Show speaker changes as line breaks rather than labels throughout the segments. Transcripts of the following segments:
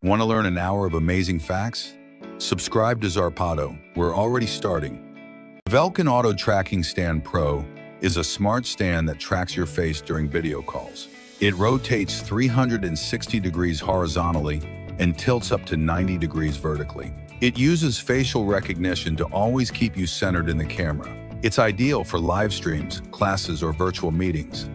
Want to learn an hour of amazing facts? Subscribe to Zarpado. We're already starting. Velkin Auto Tracking Stand Pro is a smart stand that tracks your face during video calls. It rotates 360 degrees horizontally and tilts up to 90 degrees vertically. It uses facial recognition to always keep you centered in the camera. It's ideal for live streams, classes, or virtual meetings.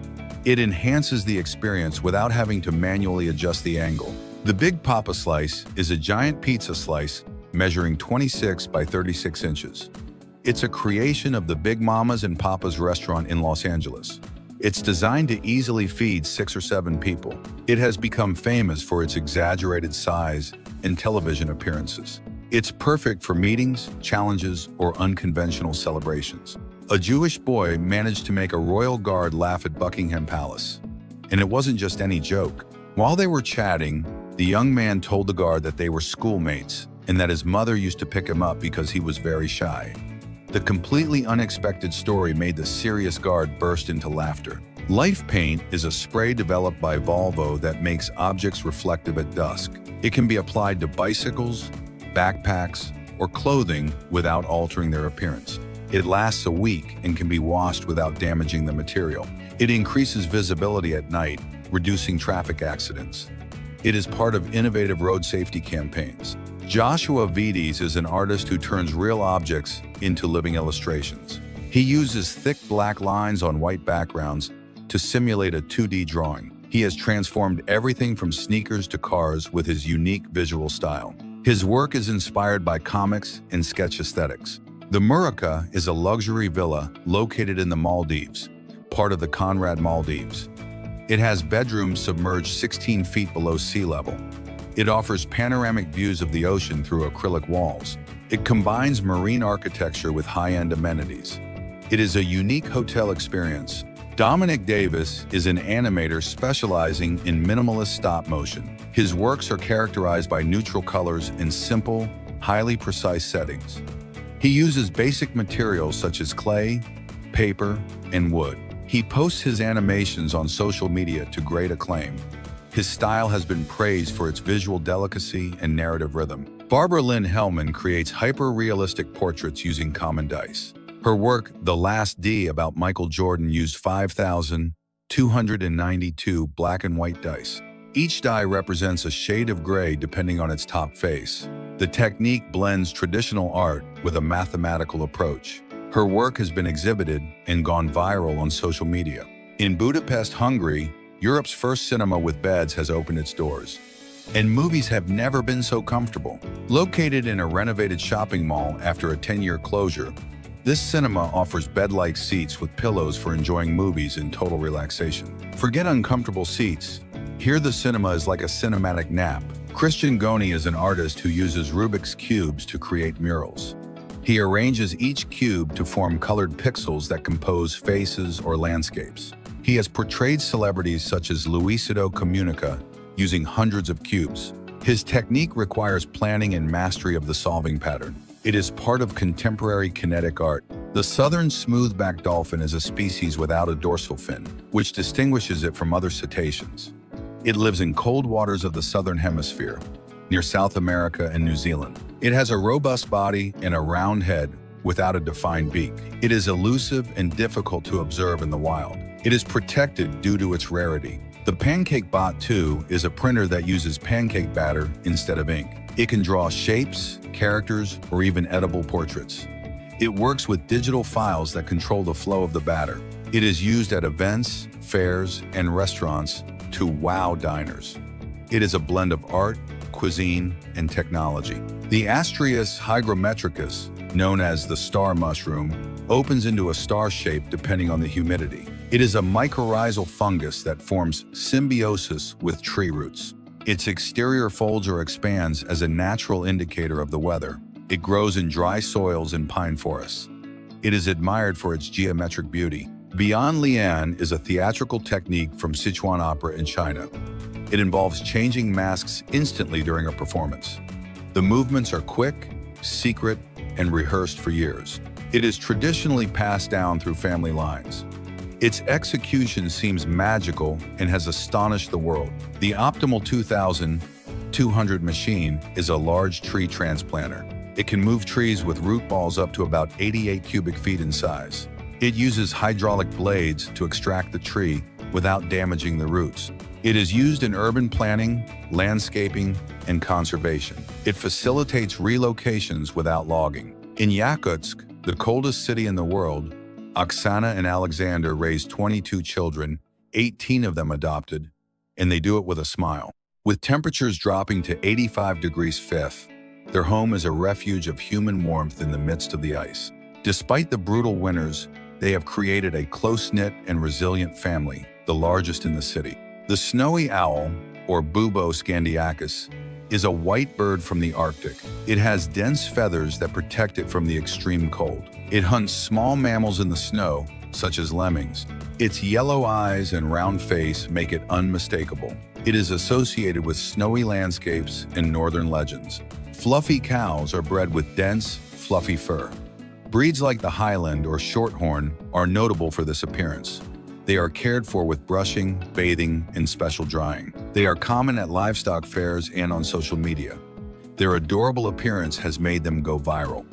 It enhances the experience without having to manually adjust the angle. The Big Papa Slice is a giant pizza slice measuring 26 by 36 inches. It's a creation of the Big Mama's and Papa's restaurant in Los Angeles. It's designed to easily feed 6 or 7 people. It has become famous for its exaggerated size and television appearances. It's perfect for meetings, challenges, or unconventional celebrations. A Jewish boy managed to make a royal guard laugh at Buckingham Palace. And it wasn't just any joke. While they were chatting, the young man told the guard that they were schoolmates and that his mother used to pick him up because he was very shy. The completely unexpected story made the serious guard burst into laughter. Life Paint is a spray developed by Volvo that makes objects reflective at dusk. It can be applied to bicycles, backpacks, or clothing without altering their appearance. It lasts a week and can be washed without damaging the material. It increases visibility at night, reducing traffic accidents. It is part of innovative road safety campaigns. Joshua Vides is an artist who turns real objects into living illustrations. He uses thick black lines on white backgrounds to simulate a 2D drawing. He has transformed everything from sneakers to cars with his unique visual style. His work is inspired by comics and sketch aesthetics. The Murica is a luxury villa located in the Maldives, part of the Conrad Maldives. It has bedrooms submerged 16 feet below sea level. It offers panoramic views of the ocean through acrylic walls. It combines marine architecture with high-end amenities. It is a unique hotel experience. Dominic Davis is an animator specializing in minimalist stop motion. His works are characterized by neutral colors and simple, highly precise settings. He uses basic materials such as clay, paper, and wood. He posts his animations on social media to great acclaim. His style has been praised for its visual delicacy and narrative rhythm. Barbara Lynn Hellman creates hyper-realistic portraits using common dice. Her work, The Last D, about Michael Jordan, used 5,292 black and white dice. Each die represents a shade of gray depending on its top face. The technique blends traditional art with a mathematical approach. Her work has been exhibited and gone viral on social media. In Budapest, Hungary, Europe's first cinema with beds has opened its doors. And movies have never been so comfortable. Located in a renovated shopping mall after a 10-year closure, this cinema offers bed-like seats with pillows for enjoying movies in total relaxation. Forget uncomfortable seats. Here the cinema is like a cinematic nap. Christian Goni is an artist who uses Rubik's cubes to create murals. He arranges each cube to form colored pixels that compose faces or landscapes. He has portrayed celebrities such as Luisito Comunica using hundreds of cubes. His technique requires planning and mastery of the solving pattern. It is part of contemporary kinetic art. The southern smoothback dolphin is a species without a dorsal fin, which distinguishes it from other cetaceans. It lives in cold waters of the southern hemisphere, near South America and New Zealand. It has a robust body and a round head without a defined beak. It is elusive and difficult to observe in the wild. It is protected due to its rarity. The Pancake Bot 2 is a printer that uses pancake batter instead of ink. It can draw shapes, characters, or even edible portraits. It works with digital files that control the flow of the batter. It is used at events, fairs, and restaurants to wow diners. It is a blend of art, cuisine, and technology. The Astraeus hygrometricus, known as the star mushroom, opens into a star shape depending on the humidity. It is a mycorrhizal fungus that forms symbiosis with tree roots. Its exterior folds or expands as a natural indicator of the weather. It grows in dry soils and pine forests. It is admired for its geometric beauty. Beyond Lian is a theatrical technique from Sichuan opera in China. It involves changing masks instantly during a performance. The movements are quick, secret, and rehearsed for years. It is traditionally passed down through family lines. Its execution seems magical and has astonished the world. The Optimal 2000 F200 machine is a large tree transplanter. It can move trees with root balls up to about 88 cubic feet in size. It uses hydraulic blades to extract the tree without damaging the roots. It is used in urban planning, landscaping, and conservation. It facilitates relocations without logging. In Yakutsk, the coldest city in the world, Oksana and Alexander raised 22 children, 18 of them adopted, and they do it with a smile. With temperatures dropping to 85 degrees Fahrenheit, their home is a refuge of human warmth in the midst of the ice. Despite the brutal winters, they have created a close-knit and resilient family, the largest in the city. The snowy owl, or Bubo scandiacus, is a white bird from the Arctic. It has dense feathers that protect it from the extreme cold. It hunts small mammals in the snow, such as lemmings. Its yellow eyes and round face make it unmistakable. It is associated with snowy landscapes and northern legends. Fluffy cows are bred with dense, fluffy fur. Breeds like the Highland or Shorthorn are notable for this appearance. They are cared for with brushing, bathing, and special drying. They are common at livestock fairs and on social media. Their adorable appearance has made them go viral.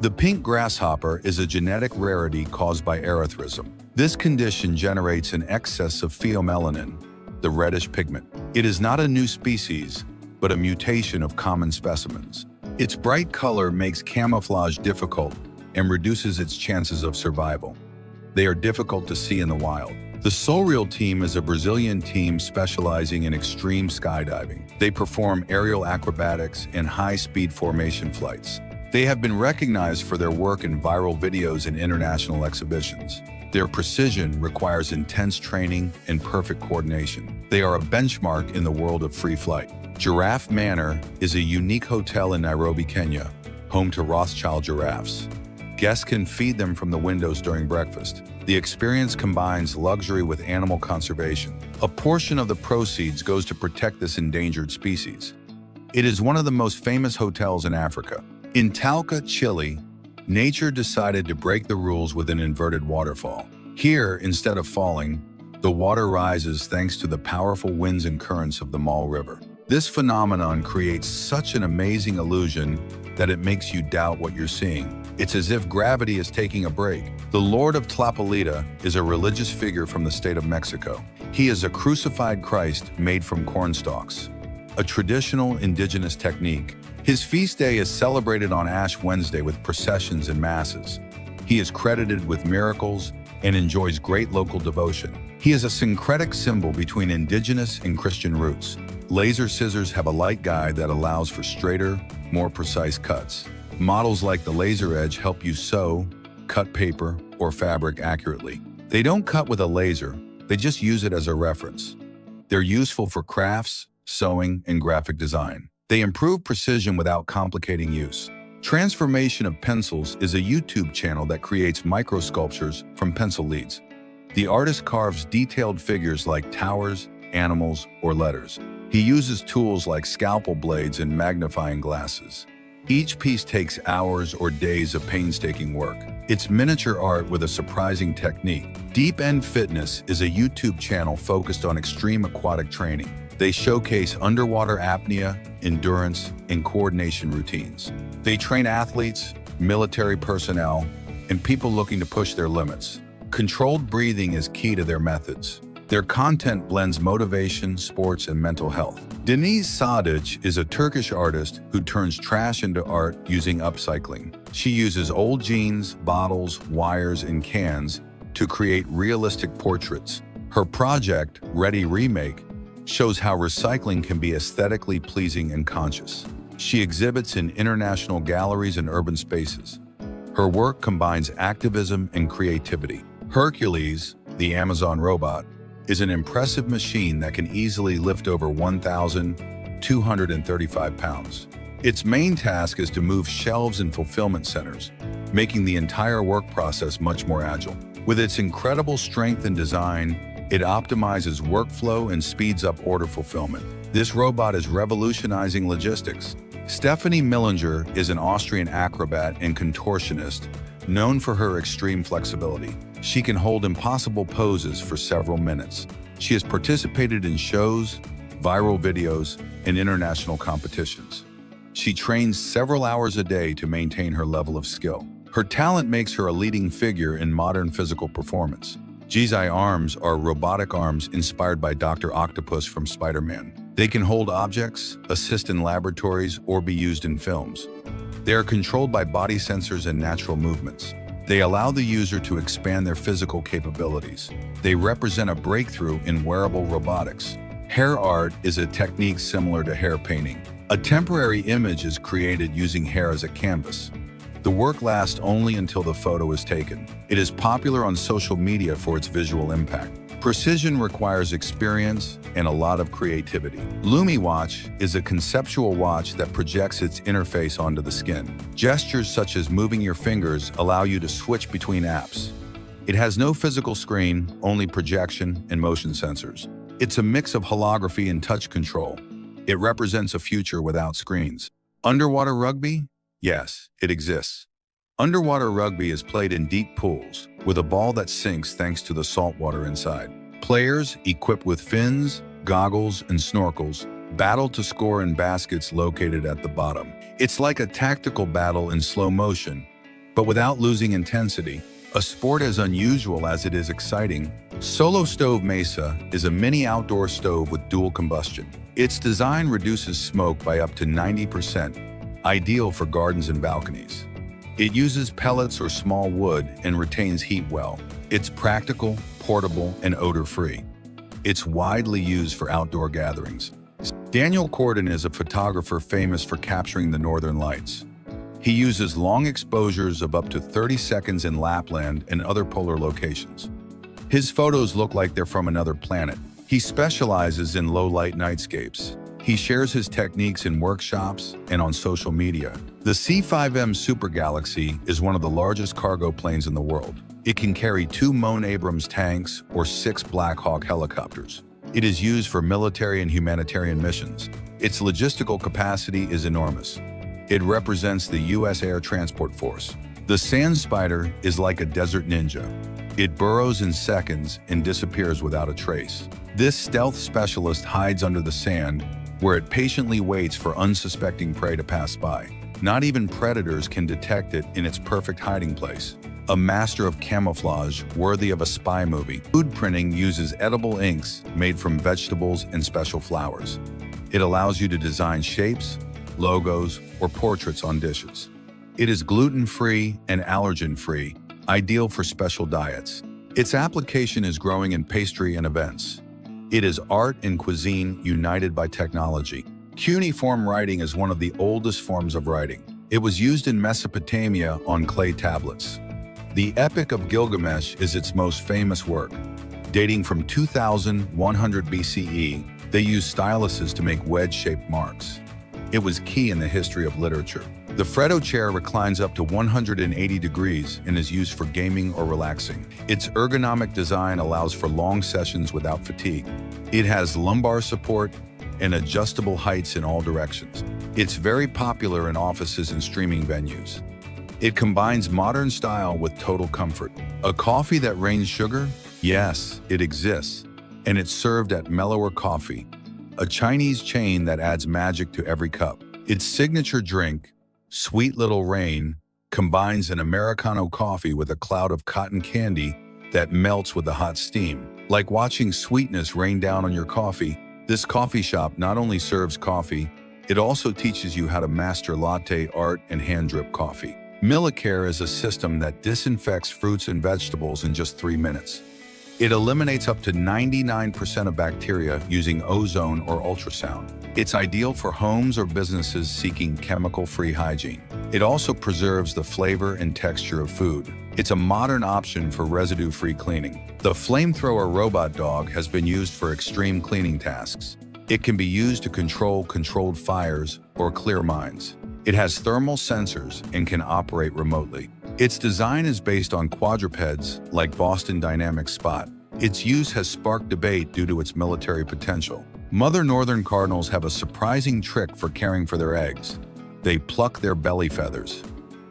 The pink grasshopper is a genetic rarity caused by erythrism. This condition generates an excess of pheomelanin, the reddish pigment. It is not a new species, but a mutation of common specimens. Its bright color makes camouflage difficult and reduces its chances of survival. They are difficult to see in the wild. The Surreal team is a Brazilian team specializing in extreme skydiving. They perform aerial acrobatics and high-speed formation flights. They have been recognized for their work in viral videos and international exhibitions. Their precision requires intense training and perfect coordination. They are a benchmark in the world of free flight. Giraffe Manor is a unique hotel in Nairobi, Kenya, home to Rothschild giraffes. Guests can feed them from the windows during breakfast. The experience combines luxury with animal conservation. A portion of the proceeds goes to protect this endangered species. It is one of the most famous hotels in Africa. In Talca, Chile, nature decided to break the rules with an inverted waterfall. Here, instead of falling, the water rises thanks to the powerful winds and currents of the Mall River. This phenomenon creates such an amazing illusion that it makes you doubt what you're seeing. It's as if gravity is taking a break. The Lord of Tlapolita is a religious figure from the state of Mexico. He is a crucified Christ made from corn stalks, a traditional indigenous technique. His feast day is celebrated on Ash Wednesday with processions and masses. He is credited with miracles and enjoys great local devotion. He is a syncretic symbol between indigenous and Christian roots. Laser scissors have a light guide that allows for straighter, more precise cuts. Models like the Laser Edge help you sew, cut paper, or fabric accurately. They don't cut with a laser, they just use it as a reference. They're useful for crafts, sewing, and graphic design. They improve precision without complicating use. Transformation of Pencils is a YouTube channel that creates micro-sculptures from pencil leads. The artist carves detailed figures like towers, animals, or letters. He uses tools like scalpel blades and magnifying glasses. Each piece takes hours or days of painstaking work. It's miniature art with a surprising technique. Deep End Fitness is a YouTube channel focused on extreme aquatic training. They showcase underwater apnea, endurance, and coordination routines. They train athletes, military personnel, and people looking to push their limits. Controlled breathing is key to their methods. Their content blends motivation, sports, and mental health. Deniz Sadic is a Turkish artist who turns trash into art using upcycling. She uses old jeans, bottles, wires, and cans to create realistic portraits. Her project, Ready Remake, shows how recycling can be aesthetically pleasing and conscious. She exhibits in international galleries and urban spaces. Her work combines activism and creativity. Hercules, the Amazon robot, is an impressive machine that can easily lift over 1,235 pounds. Its main task is to move shelves in fulfillment centers, making the entire work process much more agile. With its incredible strength and design, it optimizes workflow and speeds up order fulfillment. This robot is revolutionizing logistics. Stephanie Millinger is an Austrian acrobat and contortionist known for her extreme flexibility. She can hold impossible poses for several minutes. She has participated in shows, viral videos, and international competitions. She trains several hours a day to maintain her level of skill. Her talent makes her a leading figure in modern physical performance. Gizai arms are robotic arms inspired by Dr. Octopus from Spider-Man. They can hold objects, assist in laboratories, or be used in films. They are controlled by body sensors and natural movements. They allow the user to expand their physical capabilities. They represent a breakthrough in wearable robotics. Hair art is a technique similar to hair painting. A temporary image is created using hair as a canvas. The work lasts only until the photo is taken. It is popular on social media for its visual impact. Precision requires experience and a lot of creativity. Lumi Watch is a conceptual watch that projects its interface onto the skin. Gestures such as moving your fingers allow you to switch between apps. It has no physical screen, only projection and motion sensors. It's a mix of holography and touch control. It represents a future without screens. Underwater rugby? Yes, it exists. Underwater rugby is played in deep pools, with a ball that sinks thanks to the salt water inside. Players, equipped with fins, goggles, and snorkels, battle to score in baskets located at the bottom. It's like a tactical battle in slow motion, but without losing intensity. A sport as unusual as it is exciting, Solo Stove Mesa is a mini outdoor stove with dual combustion. Its design reduces smoke by up to 90%, ideal for gardens and balconies. It uses pellets or small wood and retains heat well. It's practical, portable, and odor-free. It's widely used for outdoor gatherings. Daniel Corden is a photographer famous for capturing the northern lights. He uses long exposures of up to 30 seconds in Lapland and other polar locations. His photos look like they're from another planet. He specializes in low-light nightscapes. He shares his techniques in workshops and on social media. The C5M Super Galaxy is one of the largest cargo planes in the world. It can carry 2 Moan Abrams tanks or 6 Black Hawk helicopters. It is used for military and humanitarian missions. Its logistical capacity is enormous. It represents the U.S. Air Transport Force. The Sand Spider is like a desert ninja. It burrows in seconds and disappears without a trace. This stealth specialist hides under the sand, where it patiently waits for unsuspecting prey to pass by. Not even predators can detect it in its perfect hiding place. A master of camouflage worthy of a spy movie. Food printing uses edible inks made from vegetables and special flowers. It allows you to design shapes, logos, or portraits on dishes. It is gluten-free and allergen-free, ideal for special diets. Its application is growing in pastry and events. It is art and cuisine united by technology. Cuneiform writing is one of the oldest forms of writing. It was used in Mesopotamia on clay tablets. The Epic of Gilgamesh is its most famous work. Dating from 2100 BCE, they used styluses to make wedge-shaped marks. It was key in the history of literature. The Freddo chair reclines up to 180 degrees and is used for gaming or relaxing. Its ergonomic design allows for long sessions without fatigue. It has lumbar support and adjustable heights in all directions. It's very popular in offices and streaming venues. It combines modern style with total comfort. A coffee that rains sugar? Yes, it exists. And it's served at Mellower Coffee, a Chinese chain that adds magic to every cup. Its signature drink, Sweet Little Rain, combines an Americano coffee with a cloud of cotton candy that melts with the hot steam. Like watching sweetness rain down on your coffee, this coffee shop not only serves coffee, it also teaches you how to master latte art and hand-drip coffee. Millicare is a system that disinfects fruits and vegetables in just 3 minutes. It eliminates up to 99% of bacteria using ozone or ultrasound. It's ideal for homes or businesses seeking chemical-free hygiene. It also preserves the flavor and texture of food. It's a modern option for residue-free cleaning. The flamethrower robot dog has been used for extreme cleaning tasks. It can be used to control controlled fires or clear mines. It has thermal sensors and can operate remotely. Its design is based on quadrupeds like Boston Dynamics Spot. Its use has sparked debate due to its military potential. Mother northern cardinals have a surprising trick for caring for their eggs. They pluck their belly feathers.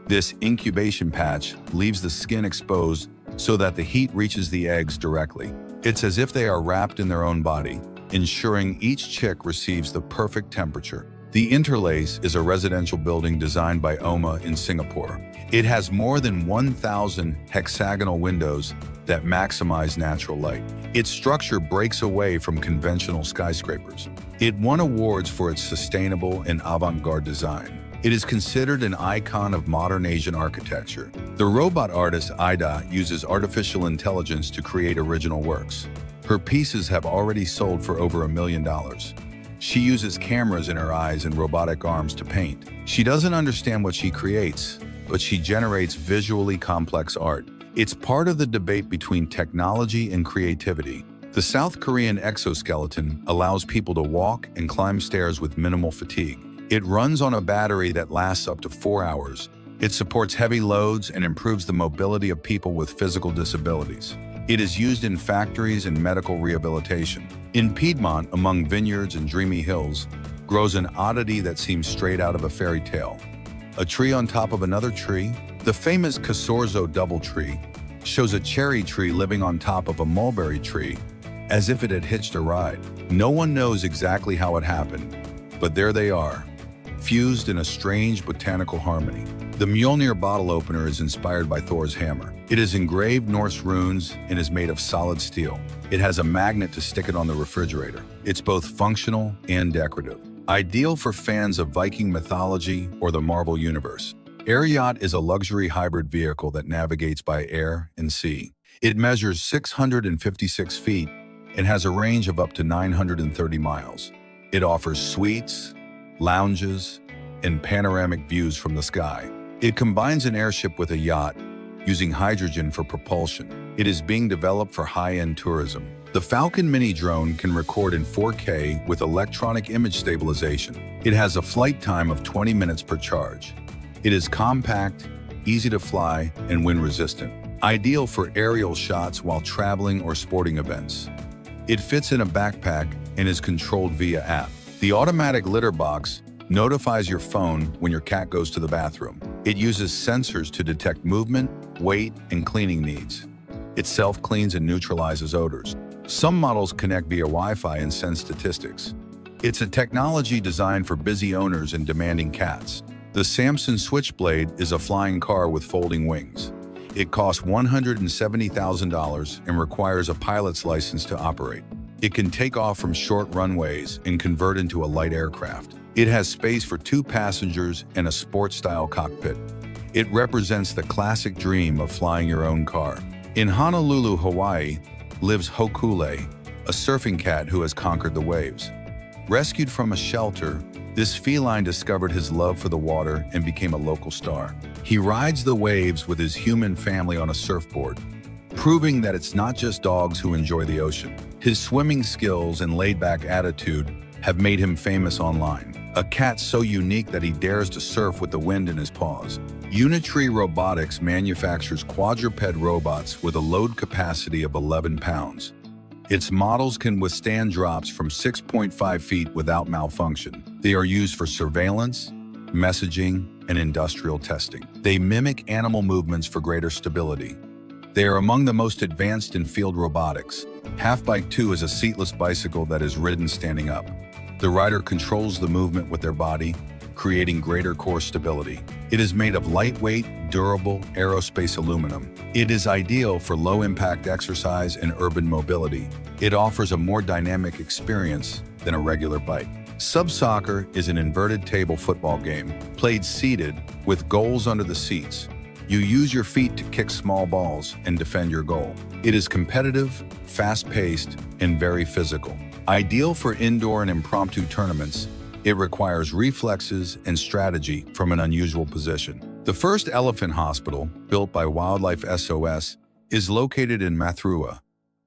This incubation patch leaves the skin exposed so that the heat reaches the eggs directly. It's as if they are wrapped in their own body. ensuring each chick receives the perfect temperature. The Interlace is a residential building designed by OMA in Singapore. It has more than 1,000 hexagonal windows that maximize natural light. Its structure breaks away from conventional skyscrapers. It won awards for its sustainable and avant-garde design. It is considered an icon of modern Asian architecture. The robot artist Ida uses artificial intelligence to create original works. Her pieces have already sold for over $1 million. She uses cameras in her eyes and robotic arms to paint. She doesn't understand what she creates, but she generates visually complex art. It's part of the debate between technology and creativity. The South Korean exoskeleton allows people to walk and climb stairs with minimal fatigue. It runs on a battery that lasts up to 4 hours. It supports heavy loads and improves the mobility of people with physical disabilities. It is used in factories and medical rehabilitation. In Piedmont, among vineyards and dreamy hills, grows an oddity that seems straight out of a fairy tale. A tree on top of another tree? The famous Casorzo double tree shows a cherry tree living on top of a mulberry tree, as if it had hitched a ride. No one knows exactly how it happened, but there they are, fused in a strange botanical harmony. The Mjolnir bottle opener is inspired by Thor's hammer. It is engraved Norse runes and is made of solid steel. It has a magnet to stick it on the refrigerator. It's both functional and decorative, ideal for fans of Viking mythology or the Marvel Universe. Air Yacht is a luxury hybrid vehicle that navigates by air and sea. It measures 656 feet and has a range of up to 930 miles. It offers suites, lounges, and panoramic views from the sky. It combines an airship with a yacht, using hydrogen for propulsion. It is being developed for high-end tourism. The Falcon Mini drone can record in 4K with electronic image stabilization. It has a flight time of 20 minutes per charge. It is compact, easy to fly, and wind-resistant, ideal for aerial shots while traveling or sporting events. It fits in a backpack and is controlled via app. The automatic litter box notifies your phone when your cat goes to the bathroom. It uses sensors to detect movement, weight, and cleaning needs. It self-cleans and neutralizes odors. Some models connect via Wi-Fi and send statistics. It's a technology designed for busy owners and demanding cats. The Samson Switchblade is a flying car with folding wings. It costs $170,000 and requires a pilot's license to operate. It can take off from short runways and convert into a light aircraft. It has space for 2 passengers and a sports-style cockpit. It represents the classic dream of flying your own car. In Honolulu, Hawaii, lives Hokule, a surfing cat who has conquered the waves. Rescued from a shelter, this feline discovered his love for the water and became a local star. He rides the waves with his human family on a surfboard, proving that it's not just dogs who enjoy the ocean. His swimming skills and laid-back attitude have made him famous online. A cat so unique that he dares to surf with the wind in his paws. Unitree Robotics manufactures quadruped robots with a load capacity of 11 pounds. Its models can withstand drops from 6.5 feet without malfunction. They are used for surveillance, messaging, and industrial testing. They mimic animal movements for greater stability. They are among the most advanced in field robotics. Halfbike 2 is a seatless bicycle that is ridden standing up. The rider controls the movement with their body, creating greater core stability. It is made of lightweight, durable aerospace aluminum. It is ideal for low-impact exercise and urban mobility. It offers a more dynamic experience than a regular bike. Sub-soccer is an inverted table football game, played seated with goals under the seats. You use your feet to kick small balls and defend your goal. It is competitive, fast-paced, and very physical. Ideal for indoor and impromptu tournaments, it requires reflexes and strategy from an unusual position. The first elephant hospital, built by Wildlife SOS, is located in Mathura,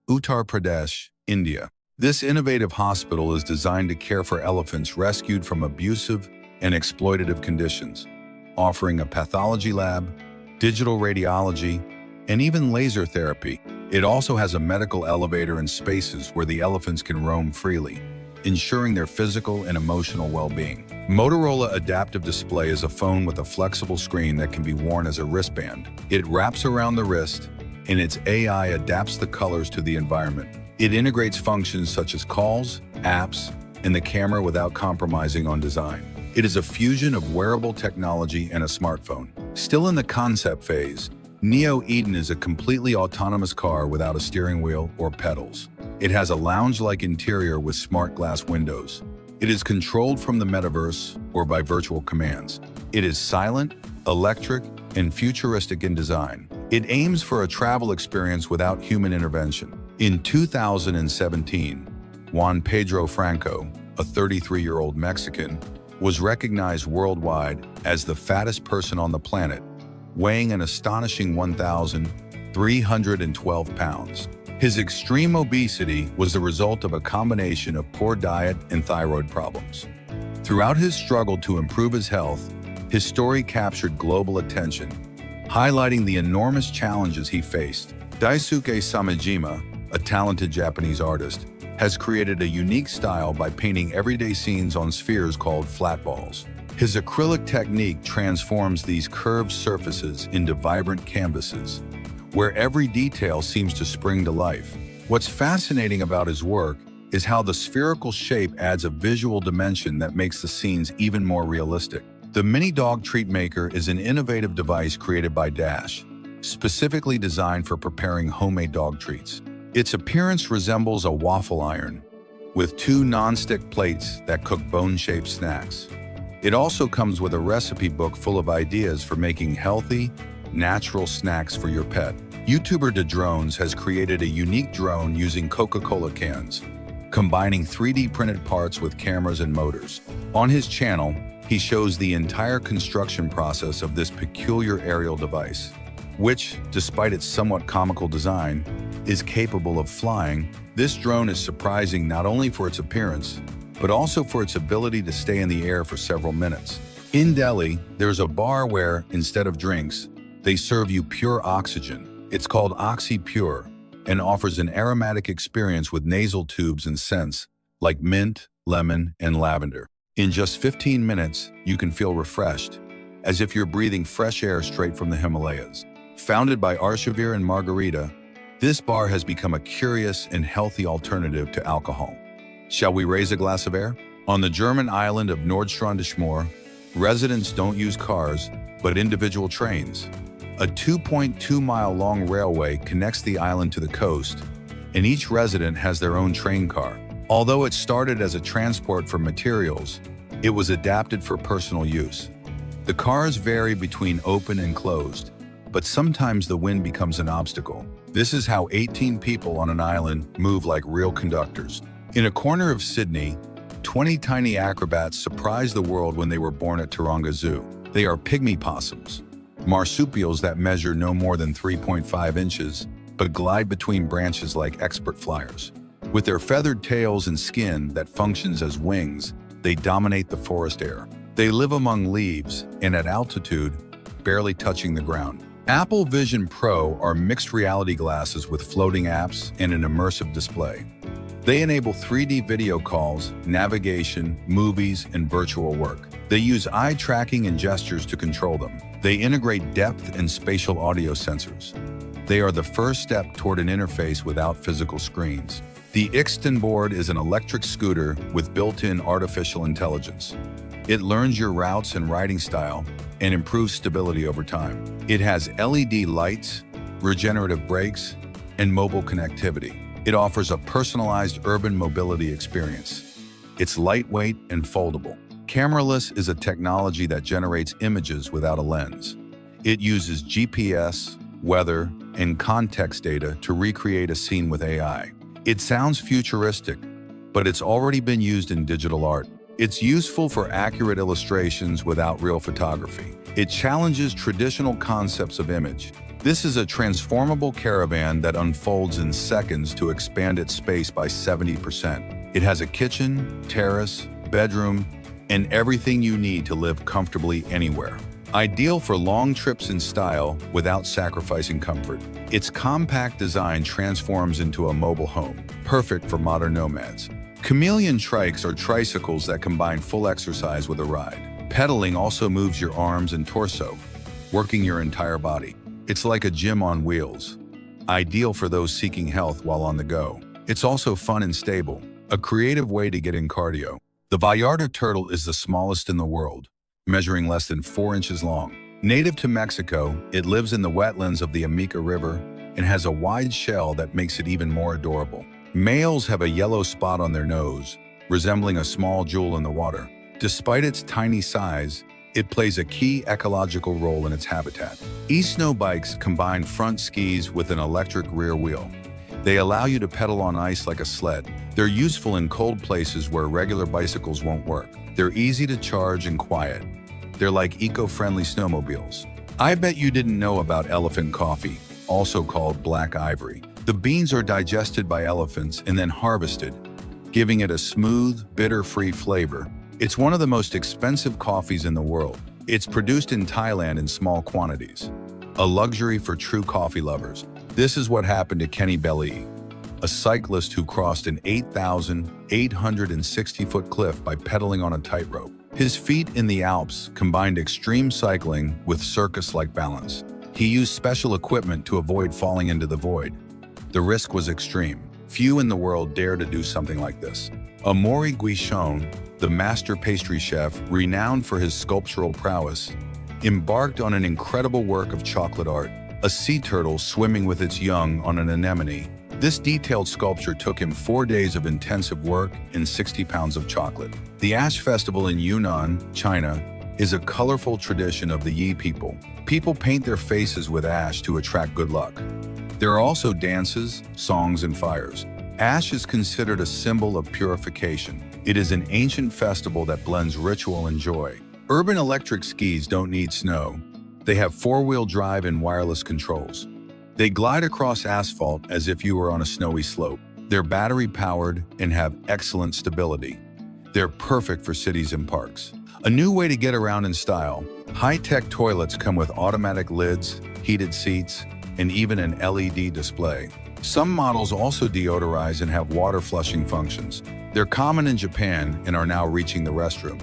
Uttar Pradesh, India. This innovative hospital is designed to care for elephants rescued from abusive and exploitative conditions, offering a pathology lab, digital radiology, and even laser therapy. It also has a medical elevator and spaces where the elephants can roam freely, ensuring their physical and emotional well-being. Motorola Adaptive Display is a phone with a flexible screen that can be worn as a wristband. It wraps around the wrist, and its AI adapts the colors to the environment. It integrates functions such as calls, apps, and the camera without compromising on design. It is a fusion of wearable technology and a smartphone. Still in the concept phase, Neo Eden is a completely autonomous car without a steering wheel or pedals. It has a lounge-like interior with smart glass windows. It is controlled from the metaverse or by virtual commands. It is silent, electric, and futuristic in design. It aims for a travel experience without human intervention. In 2017, Juan Pedro Franco, a 33-year-old Mexican, was recognized worldwide as the fattest person on the planet, weighing an astonishing 1,312 pounds. His extreme obesity was the result of a combination of poor diet and thyroid problems. Throughout his struggle to improve his health, his story captured global attention, highlighting the enormous challenges he faced. Daisuke Samejima, a talented Japanese artist, has created a unique style by painting everyday scenes on spheres called flat balls. His acrylic technique transforms these curved surfaces into vibrant canvases, where every detail seems to spring to life. What's fascinating about his work is how the spherical shape adds a visual dimension that makes the scenes even more realistic. The Mini Dog Treat Maker is an innovative device created by Dash, specifically designed for preparing homemade dog treats. Its appearance resembles a waffle iron, with two non-stick plates that cook bone-shaped snacks. It also comes with a recipe book full of ideas for making healthy, natural snacks for your pet. YouTuber DeDrones has created a unique drone using Coca-Cola cans, combining 3D printed parts with cameras and motors. On his channel, he shows the entire construction process of this peculiar aerial device, which, despite its somewhat comical design, is capable of flying. This drone is surprising not only for its appearance, but also for its ability to stay in the air for several minutes. In Delhi, there's a bar where, instead of drinks, they serve you pure oxygen. It's called Oxy Pure and offers an aromatic experience with nasal tubes and scents like mint, lemon, and lavender. In just 15 minutes, you can feel refreshed, as if you're breathing fresh air straight from the Himalayas. Founded by Arshavir and Margarita, this bar has become a curious and healthy alternative to alcohol. Shall we raise a glass of air? On the German island of Nordstrand-Schmor, residents don't use cars, but individual trains. A 2.2-mile-long railway connects the island to the coast, and each resident has their own train car. Although it started as a transport for materials, it was adapted for personal use. The cars vary between open and closed, but sometimes the wind becomes an obstacle. This is how 18 people on an island move like real conductors. In a corner of Sydney, 20 tiny acrobats surprised the world when they were born at Taronga Zoo. They are pygmy possums, marsupials that measure no more than 3.5 inches, but glide between branches like expert flyers. With their feathered tails and skin that functions as wings, they dominate the forest air. They live among leaves and at altitude, barely touching the ground. Apple Vision Pro are mixed reality glasses with floating apps and an immersive display. They enable 3D video calls, navigation, movies, and virtual work. They use eye tracking and gestures to control them. They integrate depth and spatial audio sensors. They are the first step toward an interface without physical screens. The Ixton board is an electric scooter with built-in artificial intelligence. It learns your routes and riding style and improves stability over time. It has LED lights, regenerative brakes, and mobile connectivity. It offers a personalized urban mobility experience. It's lightweight and foldable. Cameraless is a technology that generates images without a lens. It uses GPS, weather, and context data to recreate a scene with AI. It sounds futuristic, but it's already been used in digital art. It's useful for accurate illustrations without real photography. It challenges traditional concepts of image. This is a transformable caravan that unfolds in seconds to expand its space by 70%. It has a kitchen, terrace, bedroom, and everything you need to live comfortably anywhere. Ideal for long trips in style without sacrificing comfort. Its compact design transforms into a mobile home, perfect for modern nomads. Chameleon trikes are tricycles that combine full exercise with a ride. Pedaling also moves your arms and torso, working your entire body. It's like a gym on wheels, ideal for those seeking health while on the go. It's also fun and stable, a creative way to get in cardio. The Vallarta turtle is the smallest in the world, measuring less than 4 inches long. Native to Mexico, it lives in the wetlands of the Amica River and has a wide shell that makes it even more adorable. Males have a yellow spot on their nose, resembling a small jewel in the water. Despite its tiny size, it plays a key ecological role in its habitat. E-snow bikes combine front skis with an electric rear wheel. They allow you to pedal on ice like a sled. They're useful in cold places where regular bicycles won't work. They're easy to charge and quiet. They're like eco-friendly snowmobiles. I bet you didn't know about elephant coffee, also called black ivory. The beans are digested by elephants and then harvested, giving it a smooth, bitter-free flavor. It's one of the most expensive coffees in the world. It's produced in Thailand in small quantities, a luxury for true coffee lovers. This is what happened to Kenny Belli, a cyclist who crossed an 8,860-foot cliff by pedaling on a tightrope. His feat in the Alps combined extreme cycling with circus-like balance. He used special equipment to avoid falling into the void. The risk was extreme. Few in the world dare to do something like this. Amaury Guichon, the master pastry chef, renowned for his sculptural prowess, embarked on an incredible work of chocolate art, a sea turtle swimming with its young on an anemone. This detailed sculpture took him 4 days of intensive work and 60 pounds of chocolate. The Ash Festival in Yunnan, China, is a colorful tradition of the Yi people. People paint their faces with ash to attract good luck. There are also dances, songs, and fires. Ash is considered a symbol of purification. It is an ancient festival that blends ritual and joy. Urban electric skis don't need snow. They have 4-wheel drive and wireless controls. They glide across asphalt as if you were on a snowy slope. They're battery-powered and have excellent stability. They're perfect for cities and parks. A new way to get around in style. High-tech toilets come with automatic lids, heated seats, and even an LED display. Some models also deodorize and have water flushing functions. They're common in Japan and are now reaching the restroom.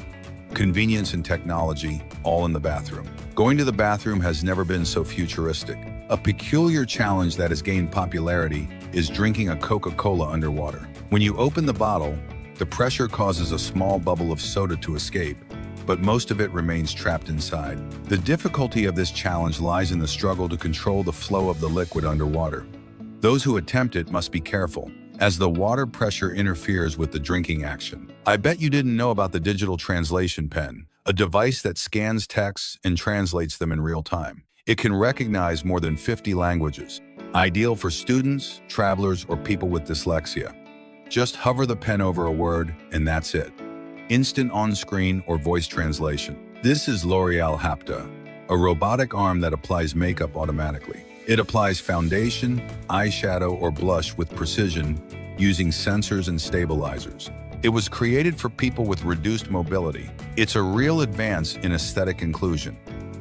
Convenience and technology, all in the bathroom. Going to the bathroom has never been so futuristic. A peculiar challenge that has gained popularity is drinking a Coca-Cola underwater. When you open the bottle, the pressure causes a small bubble of soda to escape, but most of it remains trapped inside. The difficulty of this challenge lies in the struggle to control the flow of the liquid underwater. Those who attempt it must be careful, as the water pressure interferes with the drinking action. I bet you didn't know about the digital translation pen, a device that scans texts and translates them in real time. It can recognize more than 50 languages, ideal for students, travelers, or people with dyslexia. Just hover the pen over a word, and that's it. Instant on-screen or voice translation. This is L'Oreal Hapta, a robotic arm that applies makeup automatically. It applies foundation, eyeshadow, or blush with precision using sensors and stabilizers. It was created for people with reduced mobility. It's a real advance in aesthetic inclusion.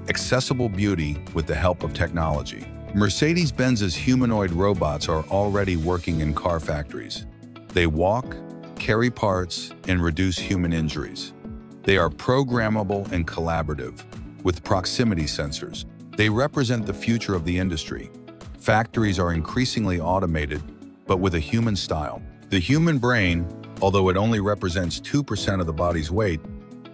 Accessible beauty with the help of technology. Mercedes-Benz's humanoid robots are already working in car factories. They walk, carry parts, and reduce human injuries. They are programmable and collaborative, with proximity sensors. They represent the future of the industry. Factories are increasingly automated, but with a human style. The human brain, although it only represents 2% of the body's weight,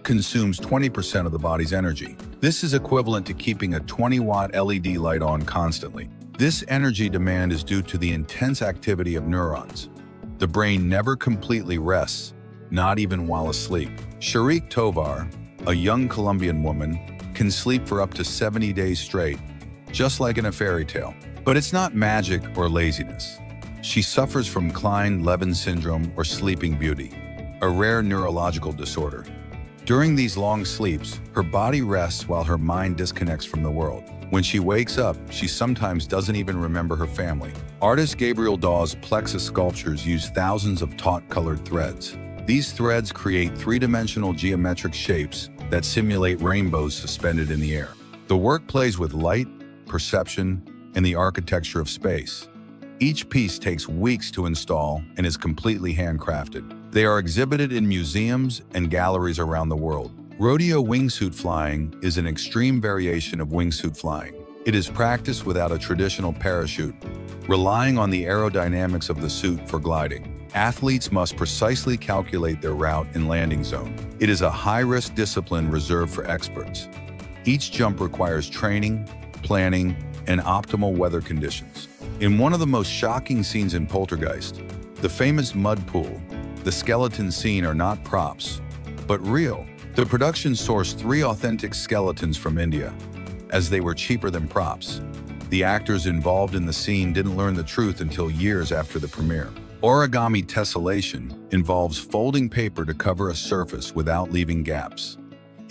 consumes 20% of the body's energy. This is equivalent to keeping a 20-watt LED light on constantly. This energy demand is due to the intense activity of neurons. The brain never completely rests, not even while asleep. Sharik Tovar, a young Colombian woman, can sleep for up to 70 days straight, just like in a fairy tale. But it's not magic or laziness. She suffers from Klein-Levin syndrome or sleeping beauty, a rare neurological disorder. During these long sleeps, her body rests while her mind disconnects from the world. When she wakes up, she sometimes doesn't even remember her family. Artist Gabriel Dawes' Plexus sculptures use thousands of taut-colored threads. These threads create three-dimensional geometric shapes that simulate rainbows suspended in the air. The work plays with light, perception, and the architecture of space. Each piece takes weeks to install and is completely handcrafted. They are exhibited in museums and galleries around the world. Rodeo wingsuit flying is an extreme variation of wingsuit flying. It is practiced without a traditional parachute, relying on the aerodynamics of the suit for gliding. Athletes must precisely calculate their route and landing zone. It is a high-risk discipline reserved for experts. Each jump requires training, planning, and optimal weather conditions. In one of the most shocking scenes in Poltergeist, the famous mud pool, the skeleton scene are not props, but real. The production sourced 3 authentic skeletons from India, as they were cheaper than props. The actors involved in the scene didn't learn the truth until years after the premiere. Origami tessellation involves folding paper to cover a surface without leaving gaps.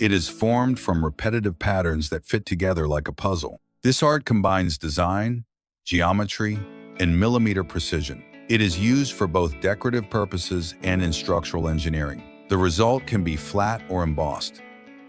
It is formed from repetitive patterns that fit together like a puzzle. This art combines design, geometry, and millimeter precision. It is used for both decorative purposes and in structural engineering. The result can be flat or embossed,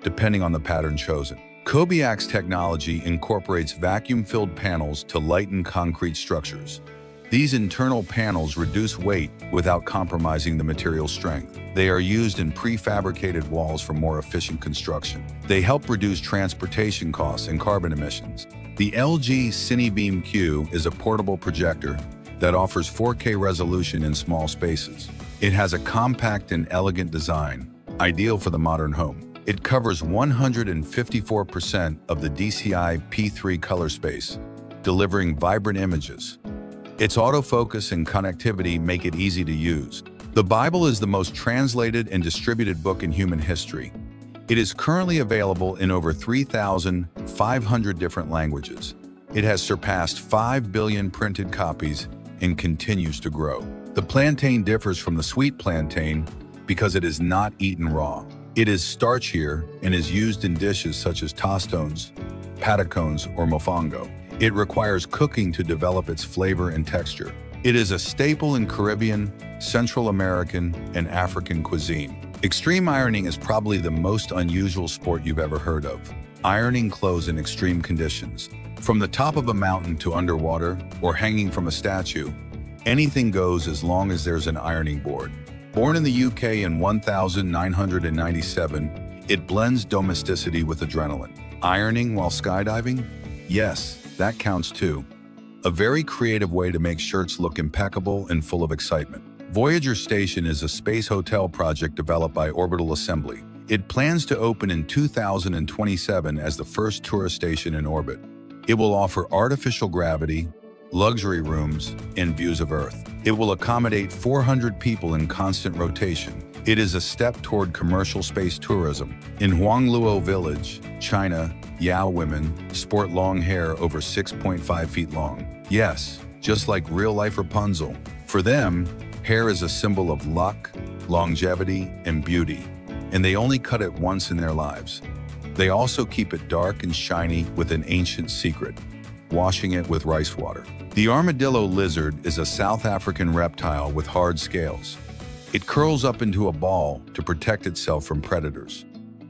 depending on the pattern chosen. Kobiak's technology incorporates vacuum-filled panels to lighten concrete structures. These internal panels reduce weight without compromising the material's strength. They are used in prefabricated walls for more efficient construction. They help reduce transportation costs and carbon emissions. The LG Cinebeam Q is a portable projector that offers 4K resolution in small spaces. It has a compact and elegant design, ideal for the modern home. It covers 154% of the DCI P3 color space, delivering vibrant images. Its autofocus and connectivity make it easy to use. The Bible is the most translated and distributed book in human history. It is currently available in over 3,500 different languages. It has surpassed 5 billion printed copies and continues to grow. The plantain differs from the sweet plantain because it is not eaten raw. It is starchier and is used in dishes such as tostones, patacones, or mofongo. It requires cooking to develop its flavor and texture. It is a staple in Caribbean, Central American, and African cuisine. Extreme ironing is probably the most unusual sport you've ever heard of. Ironing clothes in extreme conditions. From the top of a mountain to underwater or hanging from a statue, anything goes as long as there's an ironing board. Born in the UK in 1997, it blends domesticity with adrenaline. Ironing while skydiving? Yes, that counts too. A very creative way to make shirts look impeccable and full of excitement. Voyager Station is a space hotel project developed by Orbital Assembly. It plans to open in 2027 as the first tourist station in orbit. It will offer artificial gravity, luxury rooms, and views of Earth. It will accommodate 400 people in constant rotation. It is a step toward commercial space tourism. In Huangluo Village, China, Yao women sport long hair over 6.5 feet long. Yes, just like real-life Rapunzel. For them, hair is a symbol of luck, longevity, and beauty, and they only cut it once in their lives. They also keep it dark and shiny with an ancient secret, washing it with rice water. The armadillo lizard is a South African reptile with hard scales. It curls up into a ball to protect itself from predators.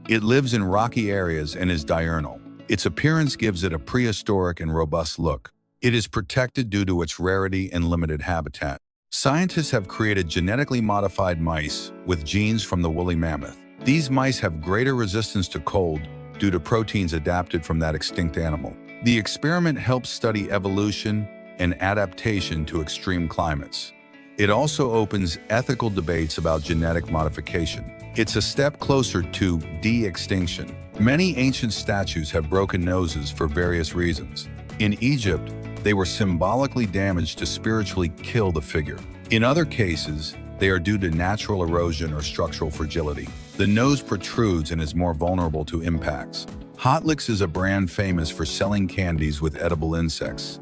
It lives in rocky areas and is diurnal. Its appearance gives it a prehistoric and robust look. It is protected due to its rarity and limited habitat. Scientists have created genetically modified mice with genes from the woolly mammoth. These mice have greater resistance to cold due to proteins adapted from that extinct animal. The experiment helps study evolution and adaptation to extreme climates. It also opens ethical debates about genetic modification. It's a step closer to de-extinction. Many ancient statues have broken noses for various reasons. In Egypt, they were symbolically damaged to spiritually kill the figure. In other cases, they are due to natural erosion or structural fragility. The nose protrudes and is more vulnerable to impacts. Hot Licks is a brand famous for selling candies with edible insects.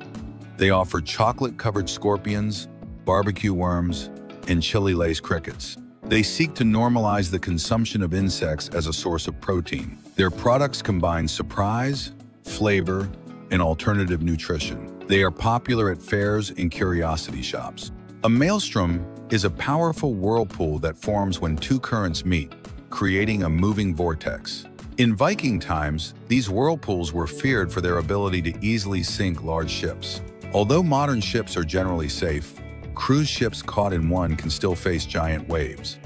They offer chocolate-covered scorpions, barbecue worms, and chili-laced crickets. They seek to normalize the consumption of insects as a source of protein. Their products combine surprise, flavor, and alternative nutrition. They are popular at fairs and curiosity shops. A maelstrom is a powerful whirlpool that forms when two currents meet, creating a moving vortex. In Viking times, these whirlpools were feared for their ability to easily sink large ships. Although modern ships are generally safe, cruise ships caught in one can still face giant waves.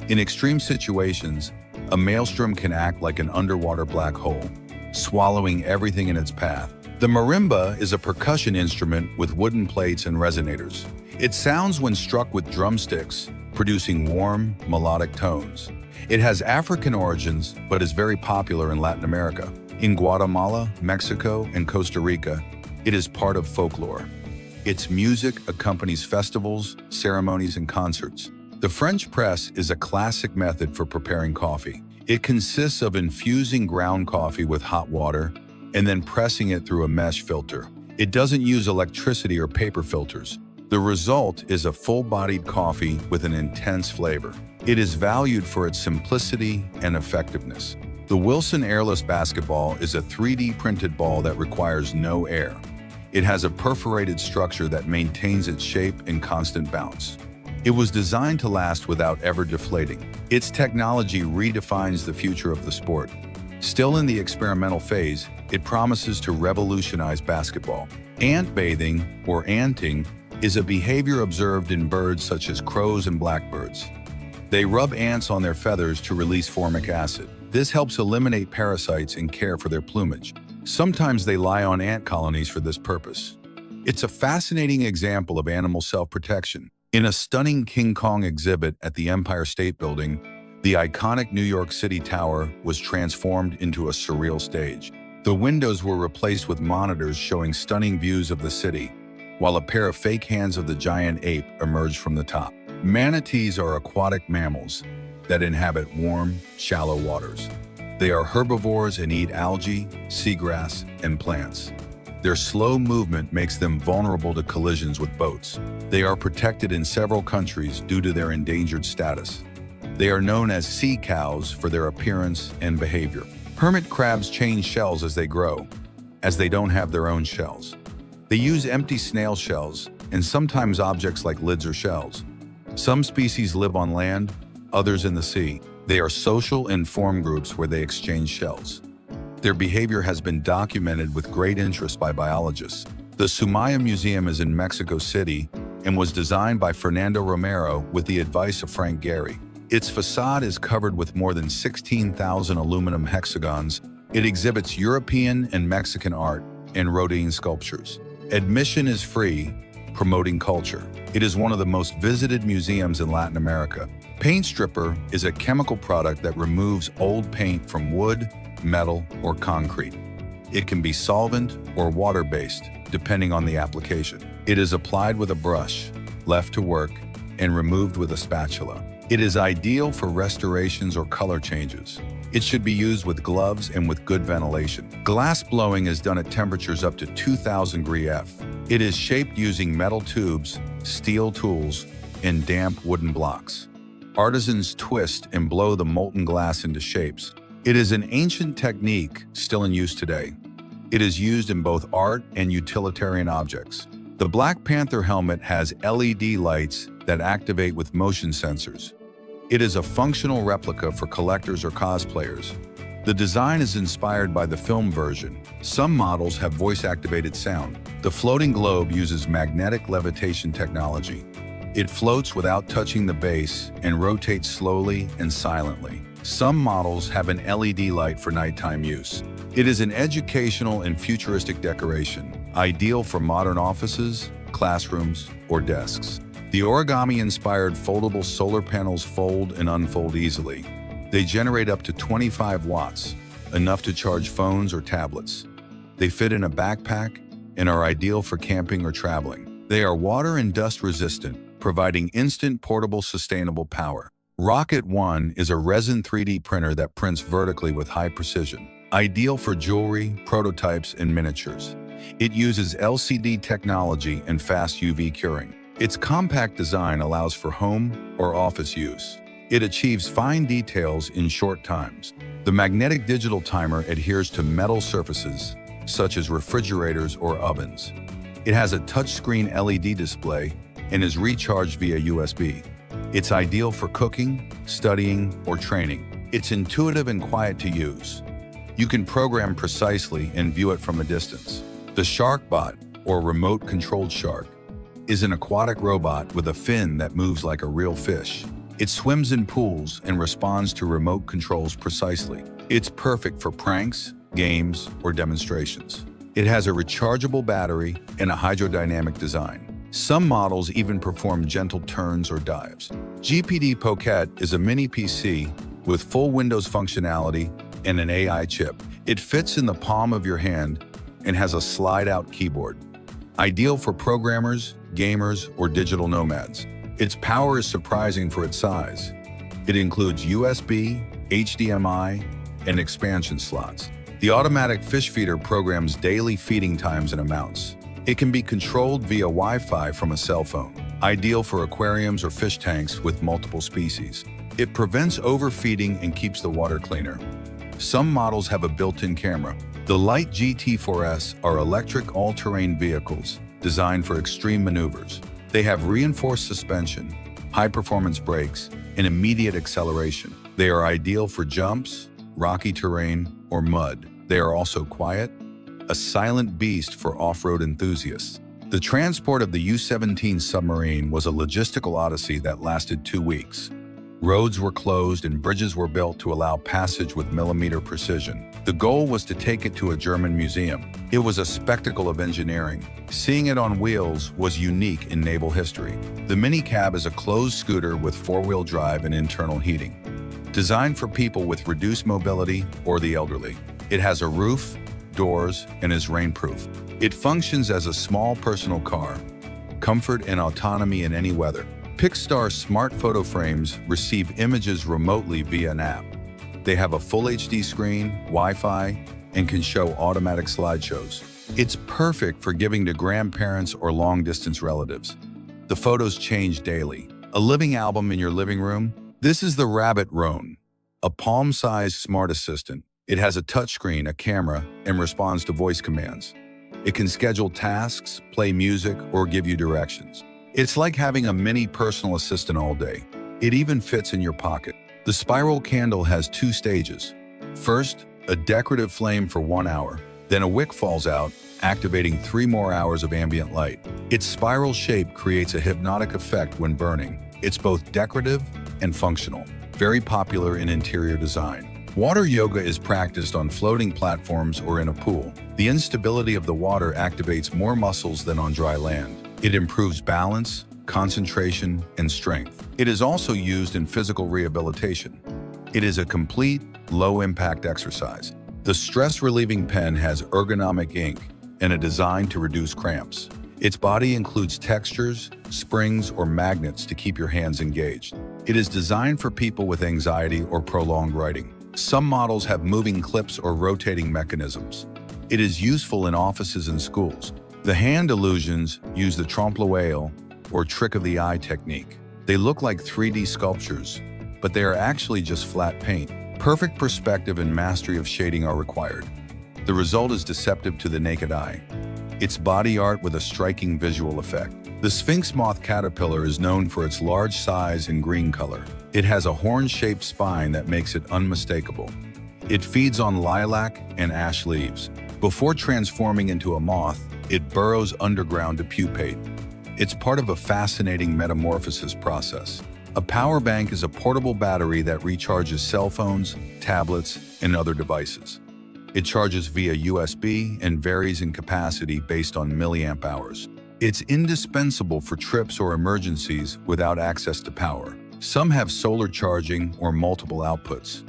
In extreme situations, a maelstrom can act like an underwater black hole, swallowing everything in its path. The marimba is a percussion instrument with wooden plates and resonators. It sounds when struck with drumsticks, producing warm, melodic tones. It has African origins, but is very popular in Latin America. In Guatemala, Mexico, and Costa Rica, it is part of folklore. Its music accompanies festivals, ceremonies, and concerts. The French press is a classic method for preparing coffee. It consists of infusing ground coffee with hot water and then pressing it through a mesh filter. It doesn't use electricity or paper filters. The result is a full-bodied coffee with an intense flavor. It is valued for its simplicity and effectiveness. The Wilson Airless Basketball is a 3D printed ball that requires no air. It has a perforated structure that maintains its shape and constant bounce. It was designed to last without ever deflating. Its technology redefines the future of the sport. Still in the experimental phase, it promises to revolutionize basketball. Ant bathing, or anting, is a behavior observed in birds such as crows and blackbirds. They rub ants on their feathers to release formic acid. This helps eliminate parasites and care for their plumage. Sometimes they lie on ant colonies for this purpose. It's a fascinating example of animal self-protection. In a stunning King Kong exhibit at the Empire State Building, the iconic New York City Tower was transformed into a surreal stage. The windows were replaced with monitors showing stunning views of the city, while a pair of fake hands of the giant ape emerged from the top. Manatees are aquatic mammals that inhabit warm, shallow waters. They are herbivores and eat algae, seagrass, and plants. Their slow movement makes them vulnerable to collisions with boats. They are protected in several countries due to their endangered status. They are known as sea cows for their appearance and behavior. Hermit crabs change shells as they grow, as they don't have their own shells. They use empty snail shells and sometimes objects like lids or shells. Some species live on land, others in the sea. They are social and form groups where they exchange shells. Their behavior has been documented with great interest by biologists. The Sumaya Museum is in Mexico City and was designed by Fernando Romero with the advice of Frank Gehry. Its facade is covered with more than 16,000 aluminum hexagons. It exhibits European and Mexican art and Rodin sculptures. Admission is free, promoting culture. It is one of the most visited museums in Latin America. Paint stripper is a chemical product that removes old paint from wood, metal, or concrete. It can be solvent or water-based, depending on the application. It is applied with a brush, left to work, and removed with a spatula. It is ideal for restorations or color changes. It should be used with gloves and with good ventilation. Glass blowing is done at temperatures up to 2000 degrees F. It is shaped using metal tubes, steel tools, and damp wooden blocks. Artisans twist and blow the molten glass into shapes. It is an ancient technique still in use today. It is used in both art and utilitarian objects. The Black Panther helmet has LED lights that activate with motion sensors. It is a functional replica for collectors or cosplayers. The design is inspired by the film version. Some models have voice-activated sound. The floating globe uses magnetic levitation technology. It floats without touching the base and rotates slowly and silently. Some models have an LED light for nighttime use. It is an educational and futuristic decoration, ideal for modern offices, classrooms, or desks. The origami-inspired foldable solar panels fold and unfold easily. They generate up to 25 watts, enough to charge phones or tablets. They fit in a backpack and are ideal for camping or traveling. They are water and dust resistant, providing instant portable sustainable power. Rocket One is a resin 3D printer that prints vertically with high precision, ideal for jewelry, prototypes, and miniatures. It uses LCD technology and fast UV curing. Its compact design allows for home or office use. It achieves fine details in short times. The magnetic digital timer adheres to metal surfaces, such as refrigerators or ovens. It has a touchscreen LED display and is recharged via USB. It's ideal for cooking, studying, or training. It's intuitive and quiet to use. You can program precisely and view it from a distance. The SharkBot, or remote-controlled shark, is an aquatic robot with a fin that moves like a real fish. It swims in pools and responds to remote controls precisely. It's perfect for pranks, games, or demonstrations. It has a rechargeable battery and a hydrodynamic design. Some models even perform gentle turns or dives. GPD Pocket is a mini PC with full Windows functionality and an AI chip. It fits in the palm of your hand and has a slide-out keyboard. Ideal for programmers, gamers, or digital nomads. Its power is surprising for its size. It includes USB, HDMI, and expansion slots. The automatic fish feeder programs daily feeding times and amounts. It can be controlled via Wi-Fi from a cell phone, ideal for aquariums or fish tanks with multiple species. It prevents overfeeding and keeps the water cleaner. Some models have a built-in camera. The Light GT4S are electric all-terrain vehicles designed for extreme maneuvers. They have reinforced suspension, high-performance brakes, and immediate acceleration. They are ideal for jumps, rocky terrain, or mud. They are also quiet, a silent beast for off-road enthusiasts. The transport of the U-17 submarine was a logistical odyssey that lasted 2 weeks. Roads were closed and bridges were built to allow passage with millimeter precision. The goal was to take it to a German museum. It was a spectacle of engineering. Seeing it on wheels was unique in naval history. The minicab is a closed scooter with four-wheel drive and internal heating. Designed for people with reduced mobility or the elderly. It has a roof, doors, and is rainproof. It functions as a small personal car. Comfort and autonomy in any weather. Pixstar smart photo frames receive images remotely via an app. They have a full HD screen, Wi-Fi, and can show automatic slideshows. It's perfect for giving to grandparents or long-distance relatives. The photos change daily. A living album in your living room? This is the Rabbit Roan, a palm-sized smart assistant. It has a touchscreen, a camera, and responds to voice commands. It can schedule tasks, play music, or give you directions. It's like having a mini personal assistant all day. It even fits in your pocket. The spiral candle has 2 stages. First, a decorative flame for 1 hour. Then a wick falls out, activating 3 more hours of ambient light. Its spiral shape creates a hypnotic effect when burning. It's both decorative and functional. Very popular in interior design. Water yoga is practiced on floating platforms or in a pool. The instability of the water activates more muscles than on dry land. It improves balance, concentration, and strength. It is also used in physical rehabilitation. It is a complete, low-impact exercise. The stress-relieving pen has ergonomic ink and a design to reduce cramps. Its body includes textures, springs, or magnets to keep your hands engaged. It is designed for people with anxiety or prolonged writing. Some models have moving clips or rotating mechanisms. It is useful in offices and schools. The hand illusions use the trompe-l'oeil, or trick of the eye technique. They look like 3D sculptures, but they are actually just flat paint. Perfect perspective and mastery of shading are required. The result is deceptive to the naked eye. It's body art with a striking visual effect. The Sphinx moth caterpillar is known for its large size and green color. It has a horn-shaped spine that makes it unmistakable. It feeds on lilac and ash leaves. Before transforming into a moth, it burrows underground to pupate. It's part of a fascinating metamorphosis process. A power bank is a portable battery that recharges cell phones, tablets, and other devices. It charges via USB and varies in capacity based on milliamp hours. It's indispensable for trips or emergencies without access to power. Some have solar charging or multiple outputs.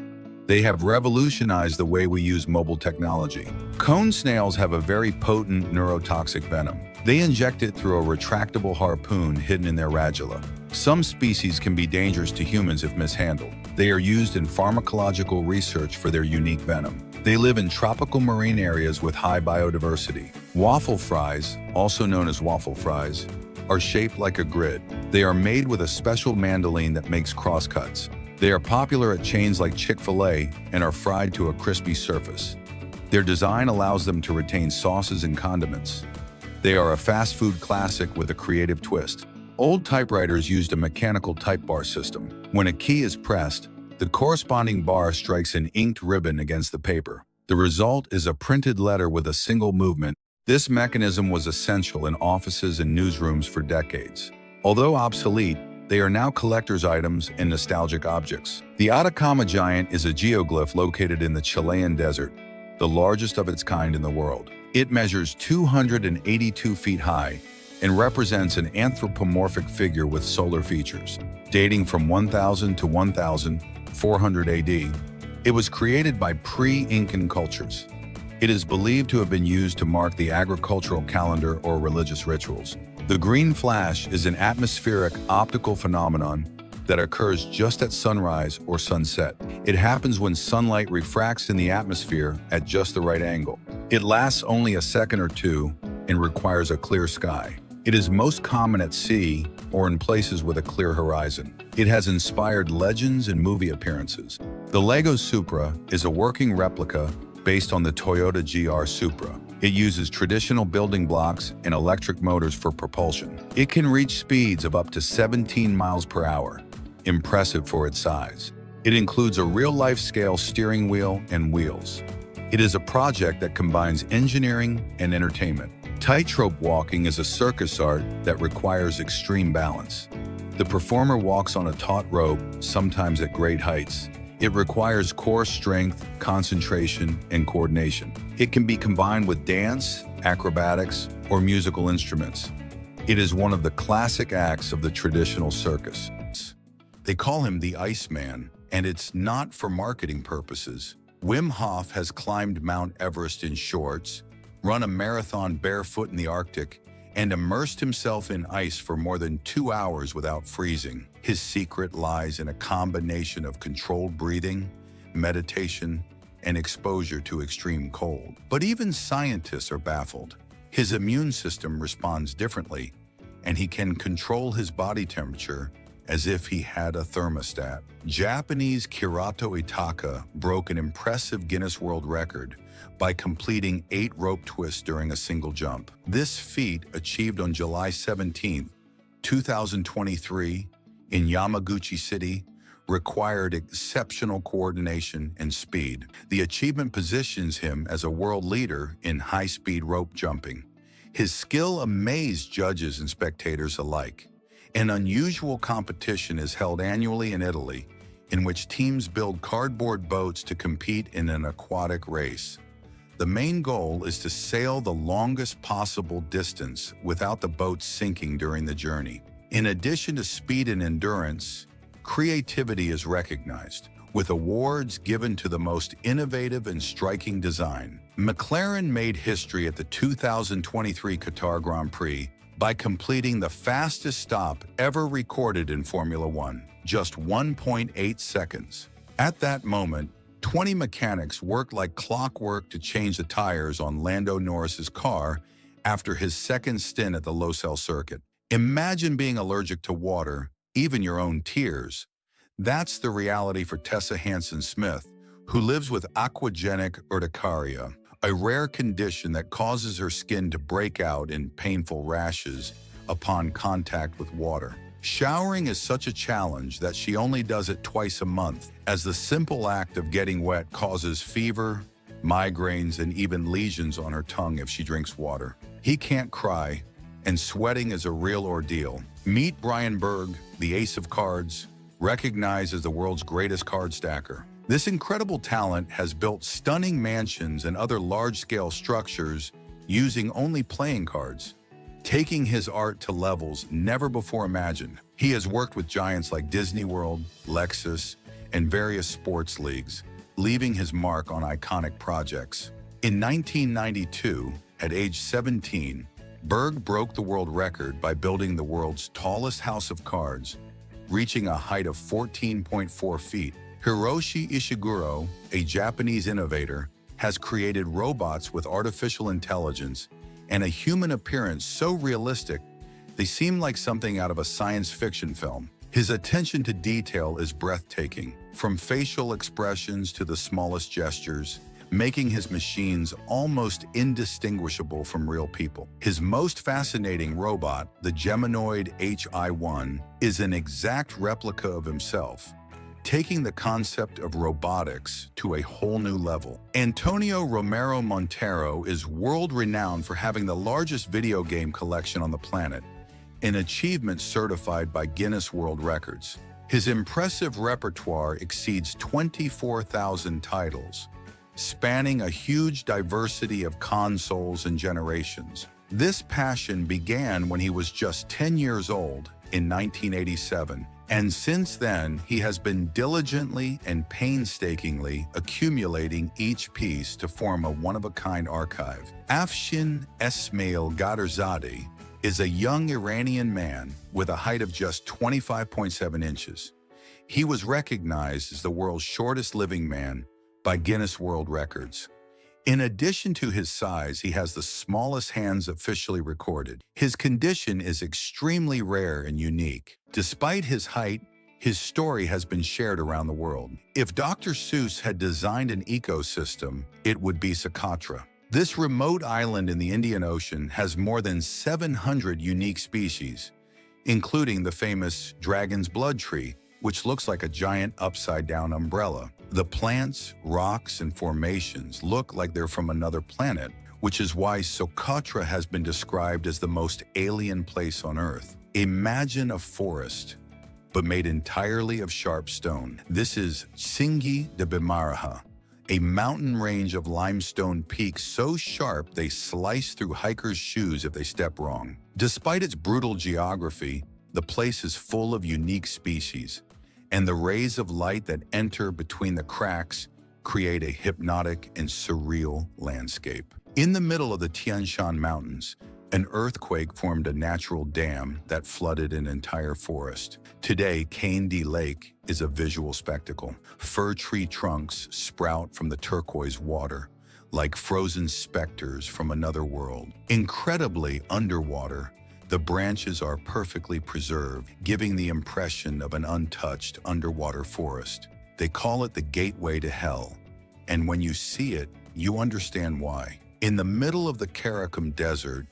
They have revolutionized the way we use mobile technology. Cone snails have a very potent neurotoxic venom. They inject it through a retractable harpoon hidden in their radula. Some species can be dangerous to humans if mishandled. They are used in pharmacological research for their unique venom. They live in tropical marine areas with high biodiversity. Waffle fries, also known as waffle fries, are shaped like a grid. They are made with a special mandolin that makes crosscuts. They are popular at chains like Chick-fil-A and are fried to a crispy surface. Their design allows them to retain sauces and condiments. They are a fast food classic with a creative twist. Old typewriters used a mechanical type bar system. When a key is pressed, the corresponding bar strikes an inked ribbon against the paper. The result is a printed letter with a single movement. This mechanism was essential in offices and newsrooms for decades. Although obsolete, they are now collector's items and nostalgic objects. The Atacama giant is a geoglyph located in the Chilean desert, the largest of its kind in the world. It measures 282 feet high and represents an anthropomorphic figure with solar features. Dating from 1000 to 1400 AD, it was created by pre-Incan cultures. It is believed to have been used to mark the agricultural calendar or religious rituals. The green flash is an atmospheric optical phenomenon that occurs just at sunrise or sunset. It happens when sunlight refracts in the atmosphere at just the right angle. It lasts only a second or two and requires a clear sky. It is most common at sea or in places with a clear horizon. It has inspired legends and movie appearances. The Lego Supra is a working replica based on the Toyota GR Supra. It uses traditional building blocks and electric motors for propulsion. It can reach speeds of up to 17 miles per hour, impressive for its size. It includes a real-life scale steering wheel and wheels. It is a project that combines engineering and entertainment. Tightrope walking is a circus art that requires extreme balance. The performer walks on a taut rope, sometimes at great heights. It requires core strength, concentration, and coordination. It can be combined with dance, acrobatics, or musical instruments. It is one of the classic acts of the traditional circus. They call him the Iceman, and it's not for marketing purposes. Wim Hof has climbed Mount Everest in shorts, run a marathon barefoot in the Arctic, and immersed himself in ice for more than 2 hours without freezing. His secret lies in a combination of controlled breathing, meditation, and exposure to extreme cold. But even scientists are baffled. His immune system responds differently, and he can control his body temperature as if he had a thermostat. Japanese Kirato Itaka broke an impressive Guinness World Record by completing 8 rope twists during a single jump. This feat, achieved on July 17, 2023, in Yamaguchi City, required exceptional coordination and speed. The achievement positions him as a world leader in high-speed rope jumping. His skill amazed judges and spectators alike. An unusual competition is held annually in Italy, in which teams build cardboard boats to compete in an aquatic race. The main goal is to sail the longest possible distance without the boat sinking during the journey. In addition to speed and endurance, creativity is recognized, with awards given to the most innovative and striking design. McLaren made history at the 2023 Qatar Grand Prix by completing the fastest stop ever recorded in Formula One, just 1.8 seconds. At that moment, 20 mechanics worked like clockwork to change the tires on Lando Norris's car after his second stint at the Losail circuit. Imagine being allergic to water, even your own tears. That's the reality for Tessa Hansen-Smith, who lives with aquagenic urticaria, a rare condition that causes her skin to break out in painful rashes upon contact with water. Showering is such a challenge that she only does it twice a month, as the simple act of getting wet causes fever, migraines, and even lesions on her tongue if she drinks water. He can't cry, and sweating is a real ordeal. Meet Brian Berg, the ace of cards, recognized as the world's greatest card stacker. This incredible talent has built stunning mansions and other large-scale structures using only playing cards, taking his art to levels never before imagined. He has worked with giants like Disney World, Lexus, and various sports leagues, leaving his mark on iconic projects. In 1992, at age 17, Berg broke the world record by building the world's tallest house of cards, reaching a height of 14.4 feet. Hiroshi Ishiguro, a Japanese innovator, has created robots with artificial intelligence and a human appearance so realistic they seem like something out of a science fiction film. His attention to detail is breathtaking, from facial expressions to the smallest gestures, making his machines almost indistinguishable from real people. His most fascinating robot, the Geminoid HI-1, is an exact replica of himself, taking the concept of robotics to a whole new level. Antonio Romero Montero is world-renowned for having the largest video game collection on the planet, an achievement certified by Guinness World Records. His impressive repertoire exceeds 24,000 titles, spanning a huge diversity of consoles and generations. This passion began when he was just 10 years old in 1987, and since then he has been diligently and painstakingly accumulating each piece to form a one-of-a-kind archive. Afshin Esmail Ghaderzadeh is a young Iranian man with a height of just 25.7 inches. He was recognized as the world's shortest living man by Guinness World Records. In addition to his size, he has the smallest hands officially recorded. His condition is extremely rare and unique. Despite his height, his story has been shared around the world. If Dr. Seuss had designed an ecosystem, it would be Socotra. This remote island in the Indian Ocean has more than 700 unique species, including the famous dragon's blood tree, which looks like a giant upside-down umbrella. The plants, rocks, and formations look like they're from another planet, which is why Socotra has been described as the most alien place on Earth. Imagine a forest, but made entirely of sharp stone. This is Singhi de Bimaraha, a mountain range of limestone peaks so sharp they slice through hikers' shoes if they step wrong. Despite its brutal geography, the place is full of unique species, and the rays of light that enter between the cracks create a hypnotic and surreal landscape. In the middle of the Tian Shan Mountains, an earthquake formed a natural dam that flooded an entire forest. Today, Candy Lake is a visual spectacle. Fir tree trunks sprout from the turquoise water, like frozen specters from another world. Incredibly underwater, the branches are perfectly preserved, giving the impression of an untouched underwater forest. They call it the gateway to hell, and when you see it, you understand why. In the middle of the Karakum Desert,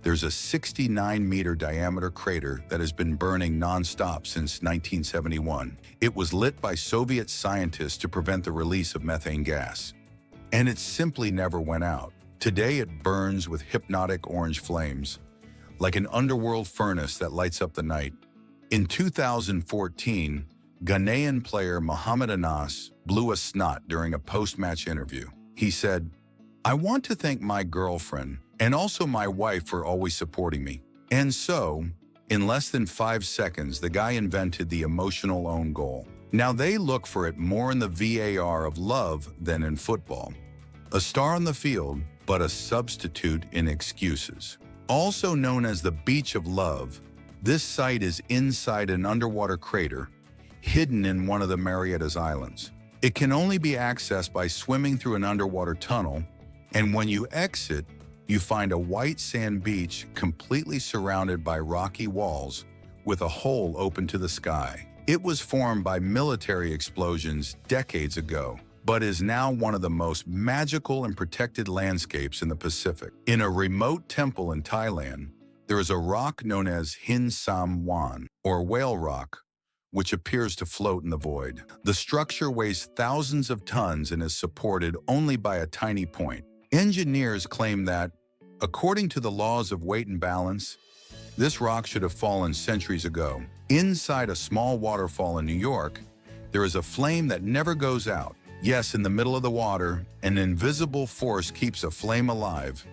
there's a 69-meter diameter crater that has been burning non-stop since 1971. It was lit by Soviet scientists to prevent the release of methane gas, and it simply never went out. Today it burns with hypnotic orange flames, like an underworld furnace that lights up the night. In 2014, Ghanaian player Mohamed Anas blew a snot during a post-match interview. He said, "I want to thank my girlfriend and also my wife for always supporting me." And so, in less than 5 seconds, the guy invented the emotional own goal. Now they look for it more in the VAR of love than in football. A star on the field, but a substitute in excuses. Also known as the Beach of Love, this site is inside an underwater crater, hidden in one of the Marianas Islands. It can only be accessed by swimming through an underwater tunnel, and when you exit, you find a white sand beach completely surrounded by rocky walls with a hole open to the sky. It was formed by military explosions decades ago, but is now one of the most magical and protected landscapes in the Pacific. In a remote temple in Thailand, there is a rock known as Hin Sam Wan, or whale rock, which appears to float in the void. The structure weighs thousands of tons and is supported only by a tiny point. Engineers claim that, according to the laws of weight and balance, this rock should have fallen centuries ago. Inside a small waterfall in New York, there is a flame that never goes out. Yes, in the middle of the water, an invisible force keeps a flame alive.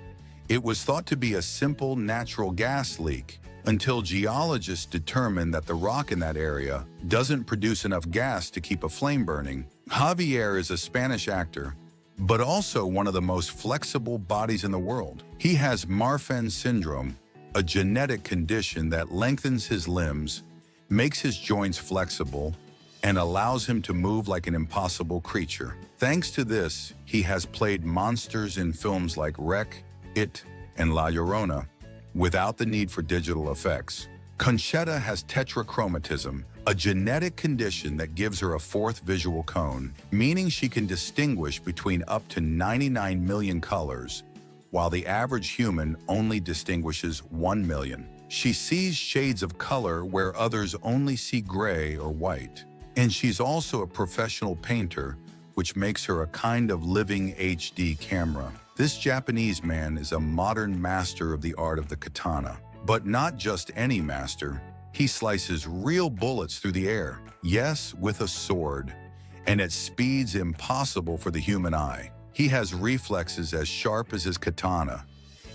It was thought to be a simple natural gas leak until geologists determined that the rock in that area doesn't produce enough gas to keep a flame burning. Javier is a Spanish actor, but also one of the most flexible bodies in the world. He has Marfan syndrome, a genetic condition that lengthens his limbs, makes his joints flexible, and allows him to move like an impossible creature. Thanks to this, he has played monsters in films like Rec, It, and La Llorona, without the need for digital effects. Conchetta has tetrachromatism, a genetic condition that gives her a fourth visual cone, meaning she can distinguish between up to 99 million colors, while the average human only distinguishes 1 million. She sees shades of color where others only see gray or white. And she's also a professional painter, which makes her a kind of living HD camera. This Japanese man is a modern master of the art of the katana. But not just any master. He slices real bullets through the air. Yes, with a sword. And at speeds impossible for the human eye. He has reflexes as sharp as his katana.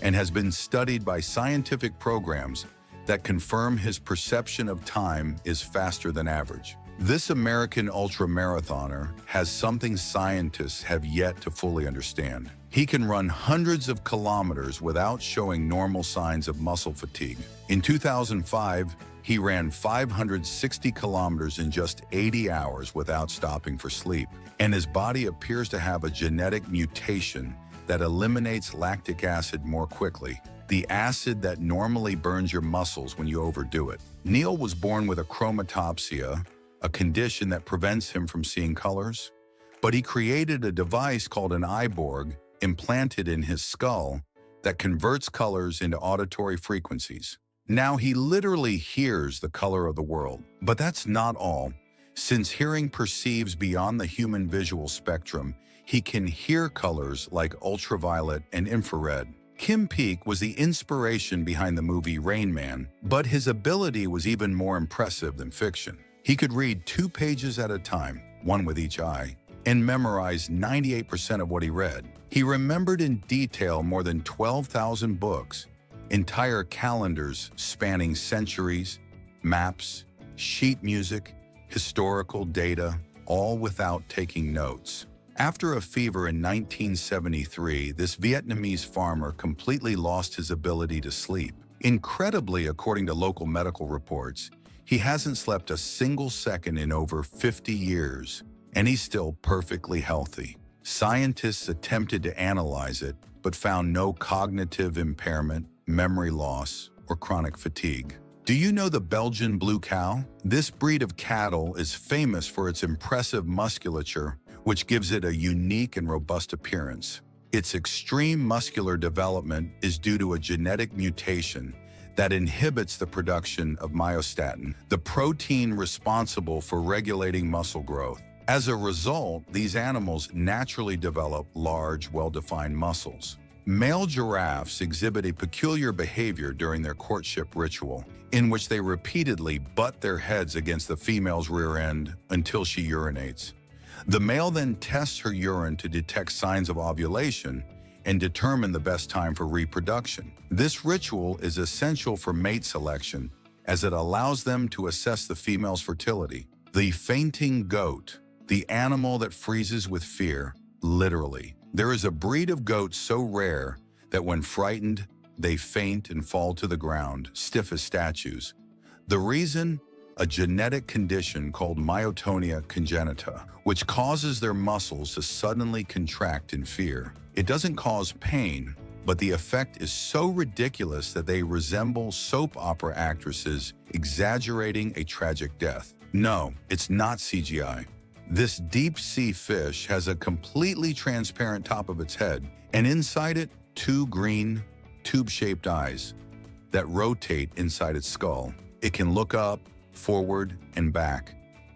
and has been studied by scientific programs that confirm his perception of time is faster than average. This American ultramarathoner has something scientists have yet to fully understand. He can run hundreds of kilometers without showing normal signs of muscle fatigue. In 2005, he ran 560 kilometers in just 80 hours without stopping for sleep, and his body appears to have a genetic mutation that eliminates lactic acid more quickly, the acid that normally burns your muscles when you overdo it. Neil was born with a chromatopsia, a condition that prevents him from seeing colors, but he created a device called an eyeborg implanted in his skull that converts colors into auditory frequencies. Now he literally hears the color of the world. But that's not all. Since hearing perceives beyond the human visual spectrum, he can hear colors like ultraviolet and infrared. Kim Peek was the inspiration behind the movie Rain Man, but his ability was even more impressive than fiction. He could read 2 pages at a time, one with each eye, and memorize 98% of what he read. He remembered in detail more than 12,000 books, entire calendars spanning centuries, maps, sheet music, historical data, all without taking notes. After a fever in 1973, this Vietnamese farmer completely lost his ability to sleep. Incredibly, according to local medical reports, he hasn't slept a single second in over 50 years, and he's still perfectly healthy. Scientists attempted to analyze it, but found no cognitive impairment, memory loss, or chronic fatigue. Do you know the Belgian blue cow? This breed of cattle is famous for its impressive musculature, which gives it a unique and robust appearance. Its extreme muscular development is due to a genetic mutation that inhibits the production of myostatin, the protein responsible for regulating muscle growth. As a result, these animals naturally develop large, well-defined muscles. Male giraffes exhibit a peculiar behavior during their courtship ritual, in which they repeatedly butt their heads against the female's rear end until she urinates. The male then tests her urine to detect signs of ovulation and determine the best time for reproduction. This ritual is essential for mate selection, as it allows them to assess the female's fertility. The fainting goat, the animal that freezes with fear, literally. There is a breed of goats so rare that when frightened, they faint and fall to the ground, stiff as statues. The reason? A genetic condition called myotonia congenita, which causes their muscles to suddenly contract in fear. It doesn't cause pain, but the effect is so ridiculous that they resemble soap opera actresses exaggerating a tragic death. No, it's not CGI. This deep-sea fish has a completely transparent top of its head, and inside it, 2 green, tube-shaped eyes that rotate inside its skull. It can look up, forward, and back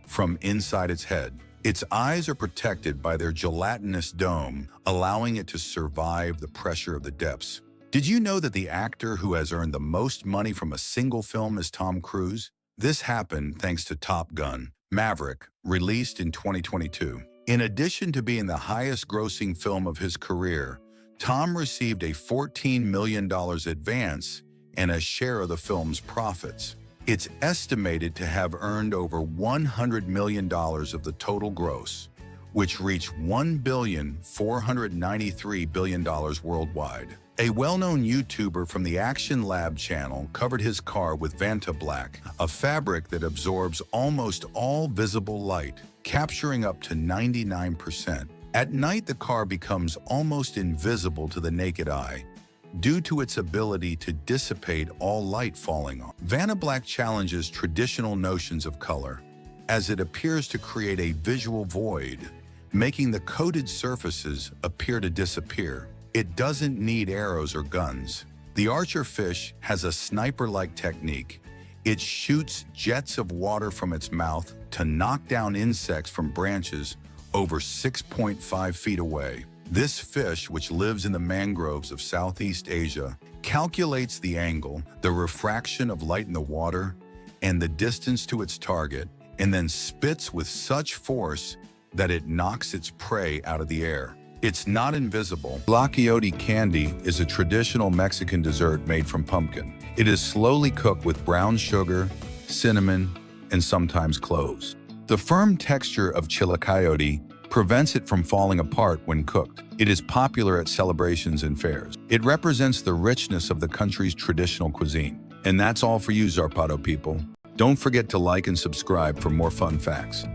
from inside its head. Its eyes are protected by their gelatinous dome, allowing it to survive the pressure of the depths. Did you know that the actor who has earned the most money from a single film is Tom Cruise? This happened thanks to Top Gun: Maverick, released in 2022. In addition to being the highest-grossing film of his career, Tom received a $14 million advance and a share of the film's profits. It's estimated to have earned over $100 million of the total gross, which reached $1,493 billion worldwide. A well-known YouTuber from the Action Lab channel covered his car with Vanta Black, a fabric that absorbs almost all visible light, capturing up to 99%. At night, the car becomes almost invisible to the naked eye, due to its ability to dissipate all light falling on. Vanta Black challenges traditional notions of color, as it appears to create a visual void, making the coated surfaces appear to disappear. It doesn't need arrows or guns. The archer fish has a sniper-like technique. It shoots jets of water from its mouth to knock down insects from branches over 6.5 feet away. This fish, which lives in the mangroves of Southeast Asia, calculates the angle, the refraction of light in the water, and the distance to its target, and then spits with such force that it knocks its prey out of the air. It's not invisible. Tlacoyote candy is a traditional Mexican dessert made from pumpkin. It is slowly cooked with brown sugar, cinnamon, and sometimes cloves. The firm texture of chilacayote prevents it from falling apart when cooked. It is popular at celebrations and fairs. It represents the richness of the country's traditional cuisine. And that's all for you, Zarpado people. Don't forget to like and subscribe for more fun facts.